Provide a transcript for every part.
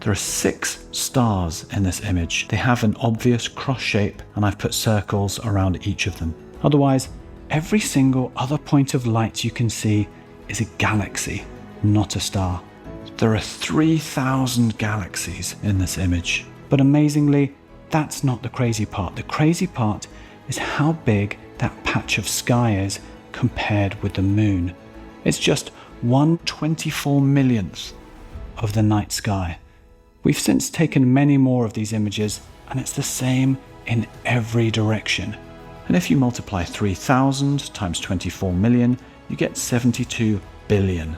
There are 6 stars in this image. They have an obvious cross shape, and I've put circles around each of them. Otherwise, every single other point of light you can see is a galaxy, not a star. There are 3,000 galaxies in this image. But amazingly, that's not the crazy part. The crazy part is how big that patch of sky is compared with the moon. It's just 1/24 millionth of the night sky. We've since taken many more of these images, and it's the same in every direction. And if you multiply 3,000 times 24 million, you get 72 billion.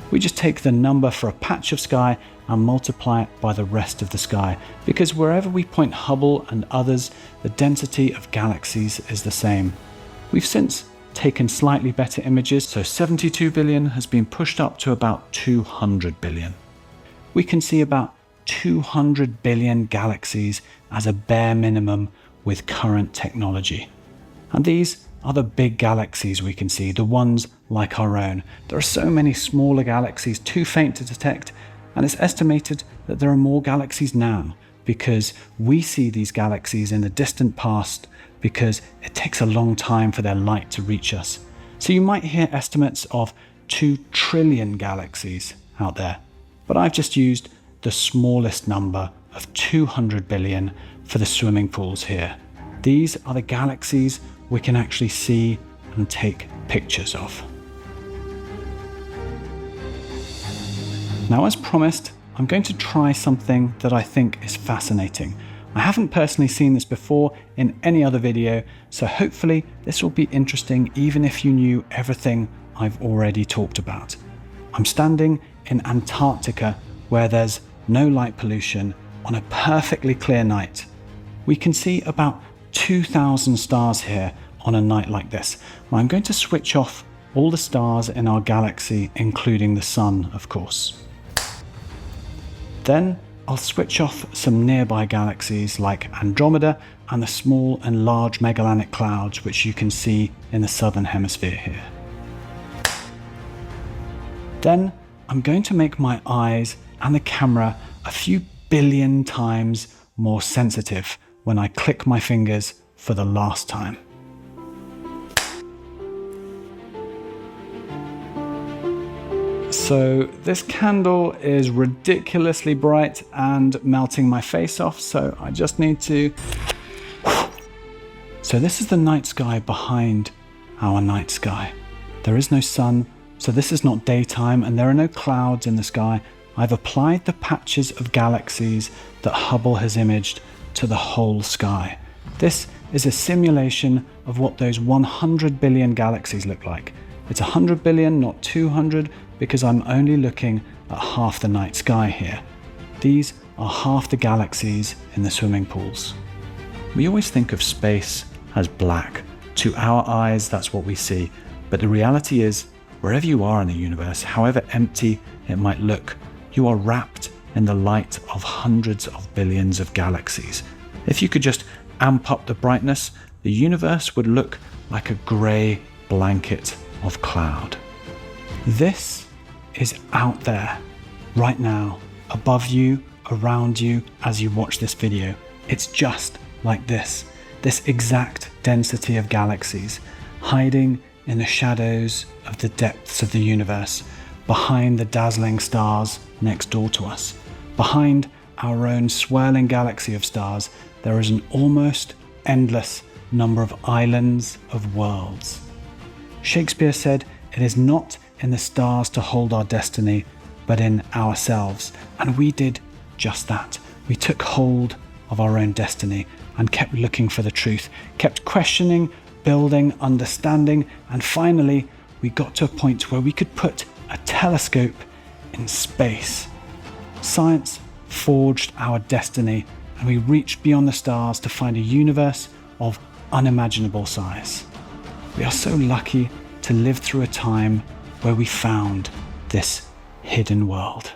We just take the number for a patch of sky and multiply it by the rest of the sky, because wherever we point Hubble and others, the density of galaxies is the same. We've since taken slightly better images, so 72 billion has been pushed up to about 200 billion. We can see about 200 billion galaxies as a bare minimum with current technology. And these are the big galaxies we can see, the ones like our own. There are so many smaller galaxies too faint to detect, and it's estimated that there are more galaxies now because we see these galaxies in the distant past because it takes a long time for their light to reach us. So you might hear estimates of 2 trillion galaxies out there, but I've just used the smallest number of 200 billion for the swimming pools here. These are the galaxies we can actually see and take pictures of. Now, as promised, I'm going to try something that I think is fascinating. I haven't personally seen this before in any other video, so hopefully this will be interesting even if you knew everything I've already talked about. I'm standing in Antarctica where there's no light pollution on a perfectly clear night. We can see about 2,000 stars here on a night like this. Well, I'm going to switch off all the stars in our galaxy, including the sun, of course. Then I'll switch off some nearby galaxies like Andromeda and the small and large Magellanic Clouds, which you can see in the southern hemisphere here. Then I'm going to make my eyes and the camera a few billion times more sensitive when I click my fingers for the last time. So this candle is ridiculously bright and melting my face off, so I just need to... So this is the night sky behind our night sky. There is no sun, so this is not daytime, and there are no clouds in the sky. I've applied the patches of galaxies that Hubble has imaged to the whole sky. This is a simulation of what those 100 billion galaxies look like. It's 100 billion, not 200, because I'm only looking at half the night sky here. These are half the galaxies in the swimming pools. We always think of space as black. To our eyes, that's what we see. But the reality is, wherever you are in the universe, however empty it might look, you are wrapped in the light of hundreds of billions of galaxies. If you could just amp up the brightness, the universe would look like a grey blanket of cloud. This is out there, right now, above you, around you, as you watch this video. It's just like this exact density of galaxies, hiding in the shadows of the depths of the universe, behind the dazzling stars next door to us. Behind our own swirling galaxy of stars, there is an almost endless number of islands of worlds. Shakespeare said, "It is not in the stars to hold our destiny, but in ourselves." And we did just that. We took hold of our own destiny and kept looking for the truth, kept questioning, building, understanding, and finally we got to a point where we could put a telescope in space. Science forged our destiny, and we reached beyond the stars to find a universe of unimaginable size. We are so lucky to live through a time where we found this hidden world.